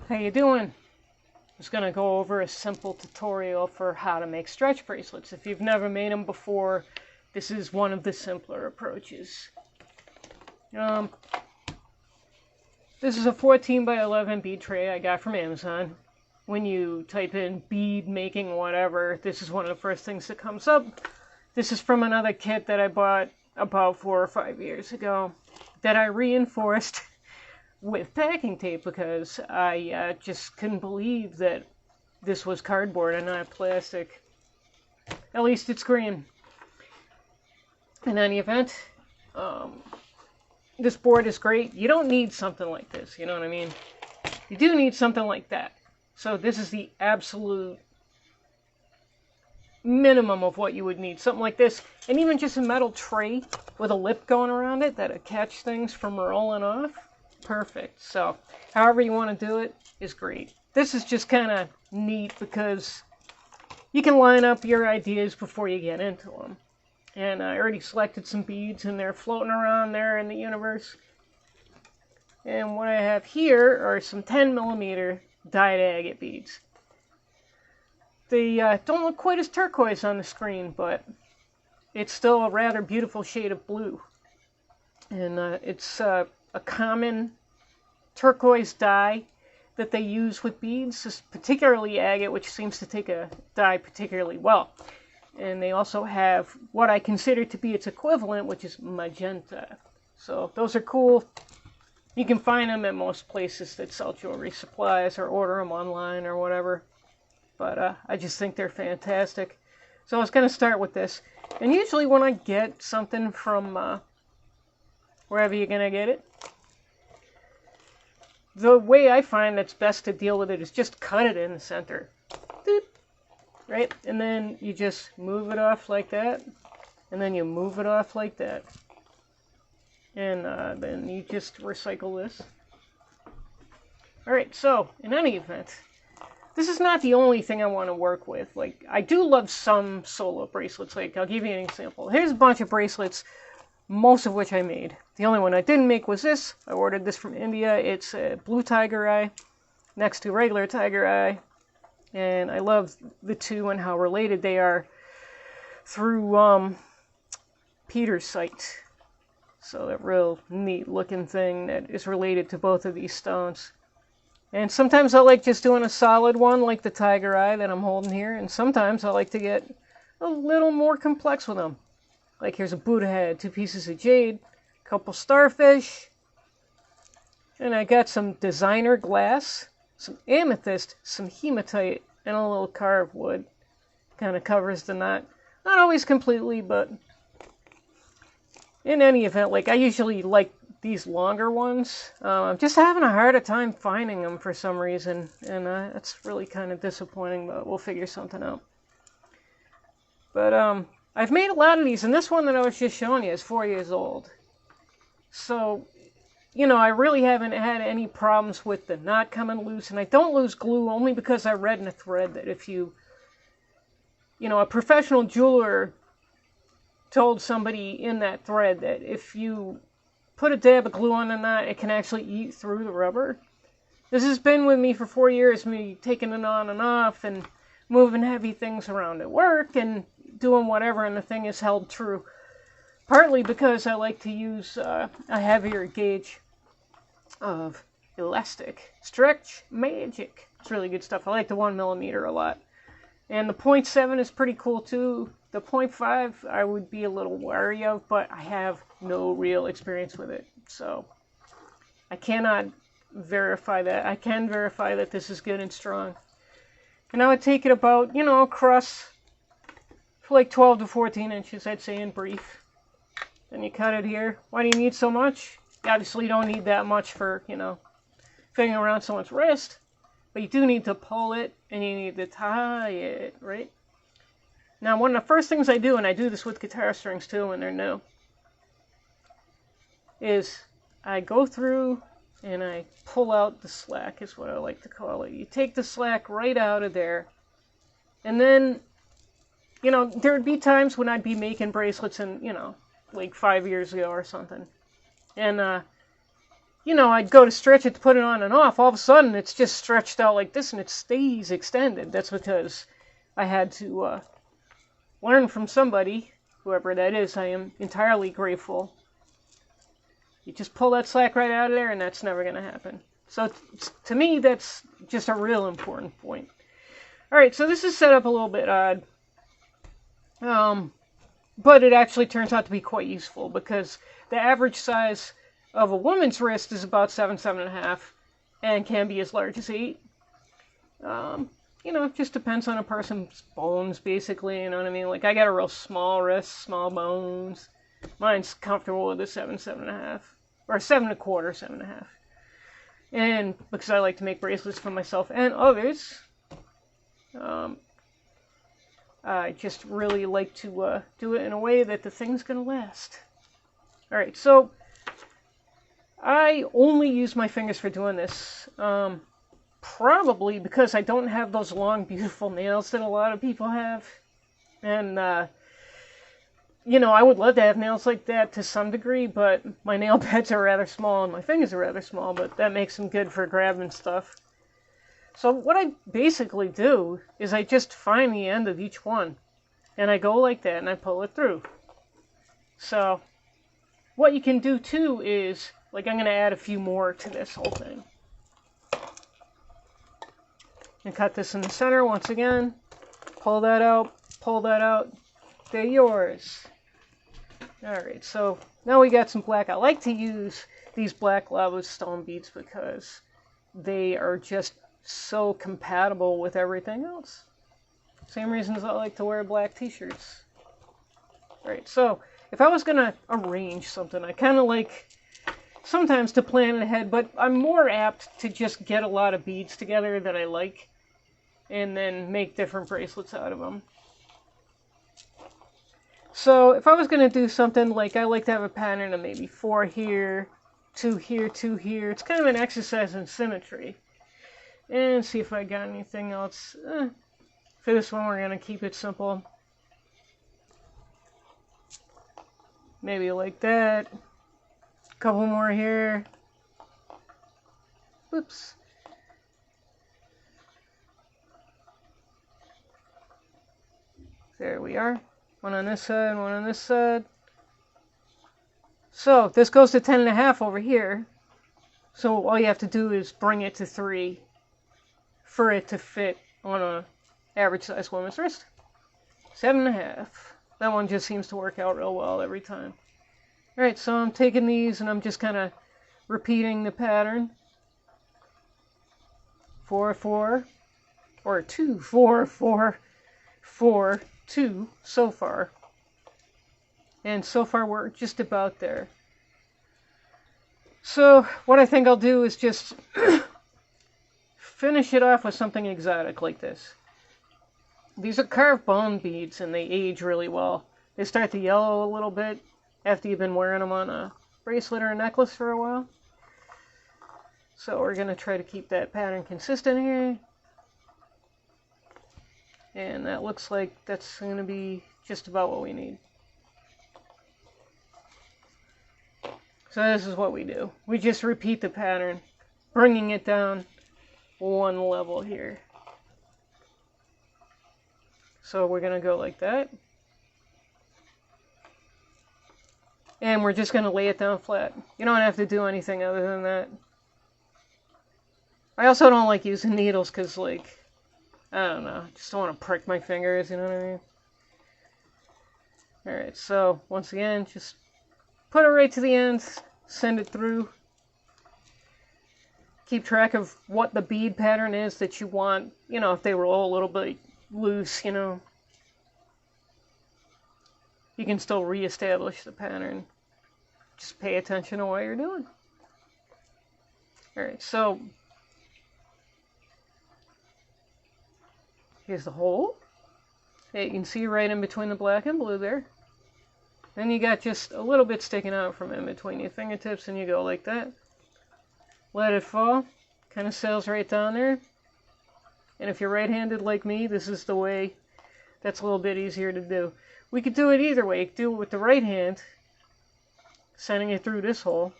How you doing? I'm just going to go over a simple tutorial for how to make stretch bracelets. If you've never made them before, this is one of the simpler approaches. This is a 14 by 11 bead tray I got from Amazon. When you type in bead making whatever, this is one of the first things that comes up. This is from another kit that I bought about 4 or 5 years ago that I reinforced with packing tape because I just couldn't believe that this was cardboard and not plastic. At least it's green. In any event, this board is great. You don't need something like this, you know what I mean? You do need something like that. So this is the absolute minimum of what you would need. Something like this, and even just a metal tray with a lip going around it that'll catch things from rolling off. Perfect. So however you want to do it is great. This is just kind of neat because you can line up your ideas before you get into them. And I already selected some beads and they're floating around there in the universe. And what I have here are some 10mm dyed agate beads. They don't look quite as turquoise on the screen, but it's still a rather beautiful shade of blue. And it's a common turquoise dye that they use with beads, particularly agate, which seems to take a dye particularly well. And they also have what I consider to be its equivalent, which is magenta. So those are cool. You can find them at most places that sell jewelry supplies or order them online or whatever. But I just think they're fantastic. So I was going to start with this. And usually when I get something from wherever you're going to get it, the way I find that's best to deal with it is just cut it in the center. Doop, right? And then you just move it off like that. And then you move it off like that. And then you just recycle this. Alright, so in any event, this is not the only thing I want to work with. Like, I do love some solo bracelets. Like, I'll give you an example. Here's a bunch of bracelets, most of which I made. The only one I didn't make was this. I ordered this from India. It's a blue tiger eye next to regular tiger eye. And I love the two and how related they are through Peter's site. So that real neat looking thing that is related to both of these stones. And sometimes I like just doing a solid one like the tiger eye that I'm holding here. And sometimes I like to get a little more complex with them. Like here's a Buddha head, 2 pieces of jade, a couple starfish. And I got some designer glass, some amethyst, some hematite, and a little carved wood. Kind of covers the knot. Not always completely, but in any event, like I usually like these longer ones. I'm just having a harder time finding them for some reason, and that's really kind of disappointing, but we'll figure something out. But I've made a lot of these, and this one that I was just showing you is 4 years old. So, you know, I really haven't had any problems with the knot coming loose, and I don't lose glue only because I read in a thread that if you know, a professional jeweler told somebody in that thread that if you put a dab of glue on the knot, it can actually eat through the rubber. This has been with me for 4 years, me taking it on and off and moving heavy things around at work and doing whatever, and the thing is held true. Partly because I like to use a heavier gauge of elastic. Stretch Magic. It's really good stuff. I like the 1mm a lot. And the 0.7 is pretty cool too. The 0.5 I would be a little wary of, but I have no real experience with it. So I cannot verify that. I can verify that this is good and strong. And I would take it about, you know, across for like 12 to 14 inches, I'd say in brief. Then you cut it here. Why do you need so much? You obviously don't need that much for, you know, fitting around someone's wrist. But you do need to pull it, and you need to tie it, right? Now, one of the first things I do, and I do this with guitar strings too when they're new, is I go through and I pull out the slack, is what I like to call it. You take the slack right out of there, and then, you know, there would be times when I'd be making bracelets and, you know, like 5 years ago or something. And you know, I'd go to stretch it to put it on and off. All of a sudden, it's just stretched out like this, and it stays extended. That's because I had to learn from somebody, whoever that is. I am entirely grateful. You just pull that slack right out of there, and that's never going to happen. So to me, that's just a real important point. All right, so this is set up a little bit odd. But it actually turns out to be quite useful because the average size of a woman's wrist is about 7.5, and can be as large as 8. You know, it just depends on a person's bones, basically, you know what I mean? Like, I got a real small wrist, small bones. Mine's comfortable with a 7.5, or 7.25, 7.5. And because I like to make bracelets for myself and others, I just really like to do it in a way that the thing's going to last. Alright, so I only use my fingers for doing this. Probably because I don't have those long, beautiful nails that a lot of people have. And, you know, I would love to have nails like that to some degree, but my nail beds are rather small and my fingers are rather small, but that makes them good for grabbing stuff. So what I basically do is I just find the end of each one, and I go like that and I pull it through. So what you can do too is, like, I'm going to add a few more to this whole thing. And cut this in the center once again. Pull that out, they're yours. Alright, so now we got some black. I like to use these black lava stone beads because they are just so compatible with everything else. Same reasons I like to wear black t-shirts. Alright, so if I was going to arrange something, I kind of like sometimes to plan it ahead, but I'm more apt to just get a lot of beads together that I like and then make different bracelets out of them. So if I was going to do something like, I like to have a pattern of maybe 4 here, 2 here, 2 here. It's kind of an exercise in symmetry. And see if I got anything else. For this one, we're going to keep it simple. Maybe like that. A couple more here. Whoops. There we are. One on this side, one on this side. So this goes to 10.5 over here. So all you have to do is bring it to 3 for it to fit on a average size woman's wrist. 7.5. That one just seems to work out real well every time. Alright, so I'm taking these and I'm just kind of repeating the pattern. 4, 4, or 2, 4, 4, 4, 2 so far. And so far we're just about there. So what I think I'll do is just finish it off with something exotic like this. These are carved bone beads and they age really well. They start to yellow a little bit after you've been wearing them on a bracelet or a necklace for a while. So we're going to try to keep that pattern consistent here. And that looks like that's going to be just about what we need. So this is what we do. We just repeat the pattern, bringing it down one level here. So we're going to go like that. And we're just going to lay it down flat. You don't have to do anything other than that. I also don't like using needles because, like, I don't know, I just don't want to prick my fingers, you know what I mean? Alright, so once again, just put it right to the end, send it through. Keep track of what the bead pattern is that you want, you know, if they roll a little bit loose, you know. You can still reestablish the pattern. Just pay attention to what you're doing. Alright, so here's the hole. Yeah, you can see right in between the black and blue there. Then you got just a little bit sticking out from in between your fingertips, and you go like that. Let it fall. Kind of sails right down there. And if you're right-handed like me, this is the way that's a little bit easier to do. We could do it either way. You could do it with the right hand, sending it through this hole.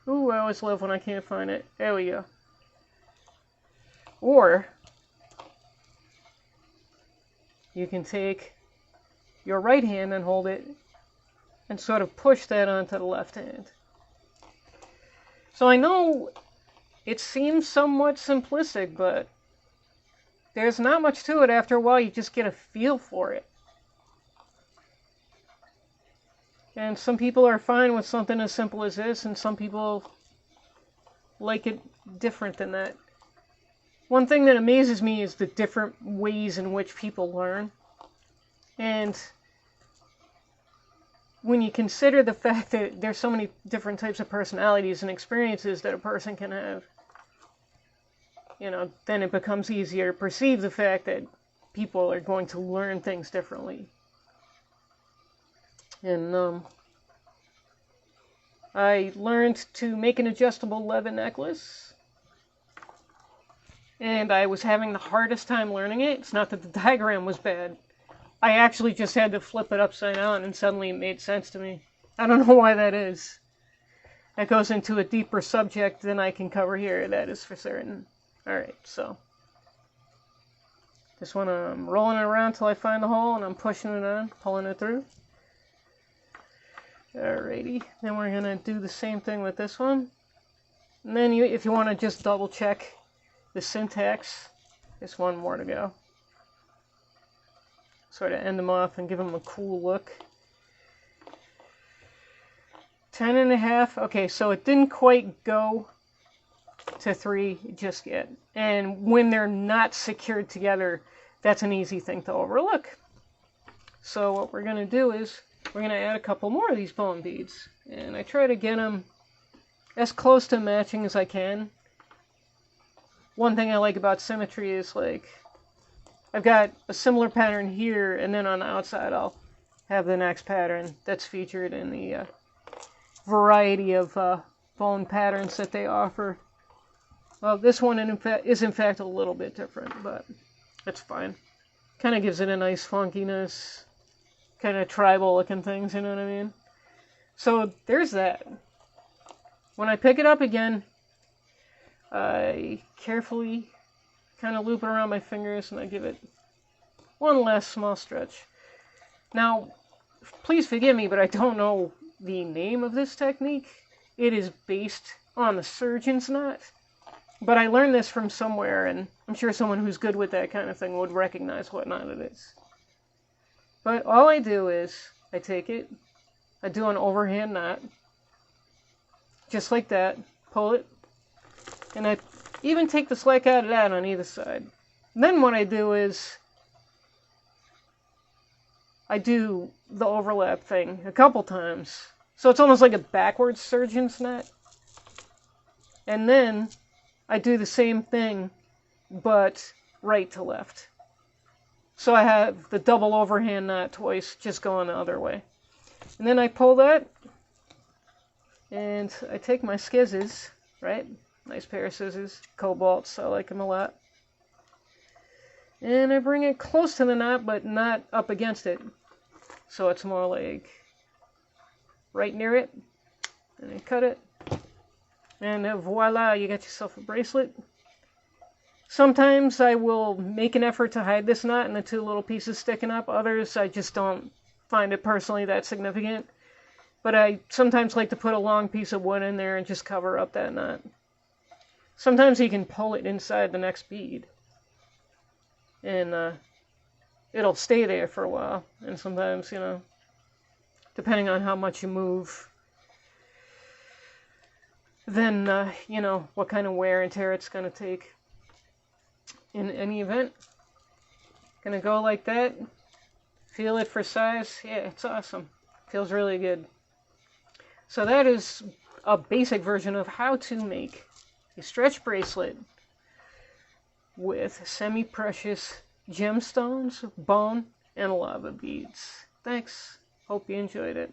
Ooh, I always love when I can't find it. There we go. Or you can take your right hand and hold it and sort of push that onto the left hand. So I know it seems somewhat simplistic, but there's not much to it. After a while, you just get a feel for it. And some people are fine with something as simple as this, and some people like it different than that. One thing that amazes me is the different ways in which people learn. And when you consider the fact that there's so many different types of personalities and experiences that a person can have, you know, then it becomes easier to perceive the fact that people are going to learn things differently. And I learned to make an adjustable leather necklace, and I was having the hardest time learning it. It's not that the diagram was bad. I actually just had to flip it upside down, and suddenly it made sense to me. I don't know why that is. That goes into a deeper subject than I can cover here, that is for certain. Alright, so this one I'm rolling it around till I find the hole, and I'm pushing it on, pulling it through. Alrighty, then we're going to do the same thing with this one. And then if you want to just double check the syntax, there's one more to go. Sort of end them off and give them a cool look. 10.5. Okay, so it didn't quite go to 3 just yet. And when they're not secured together, that's an easy thing to overlook. So what we're going to do is we're going to add a couple more of these bone beads. And I try to get them as close to matching as I can. One thing I like about symmetry is, like, I've got a similar pattern here, and then on the outside I'll have the next pattern that's featured in the variety of bone patterns that they offer. Well, this one is in fact a little bit different, but it's fine. Kind of gives it a nice funkiness, kind of tribal looking things, you know what I mean? So there's that. When I pick it up again, I carefully kind of loop it around my fingers and I give it one last small stretch. Now, please forgive me, but I don't know the name of this technique. It is based on the surgeon's knot, but I learned this from somewhere, and I'm sure someone who's good with that kind of thing would recognize what knot it is. But all I do is I take it, I do an overhand knot, just like that, pull it, and I even take the slack out of that on either side. And then what I do is I do the overlap thing a couple times. So it's almost like a backwards surgeon's knot. And then I do the same thing, but right to left. So I have the double overhand knot twice, just going the other way. And then I pull that, and I take my skizzes, right? Nice pair of scissors, cobalts, I like them a lot. And I bring it close to the knot, but not up against it. So it's more like right near it, and you cut it, and voila, you got yourself a bracelet. Sometimes I will make an effort to hide this knot and the two little pieces sticking up. Others, I just don't find it personally that significant. But I sometimes like to put a long piece of wood in there and just cover up that knot. Sometimes you can pull it inside the next bead, and it'll stay there for a while. And sometimes, you know, depending on how much you move, then, you know, what kind of wear and tear it's going to take. In any event, gonna go like that. Feel it for size. Yeah, it's awesome. Feels really good. So that is a basic version of how to make a stretch bracelet with semi-precious gemstones, bone, and lava beads. Thanks. Hope you enjoyed it.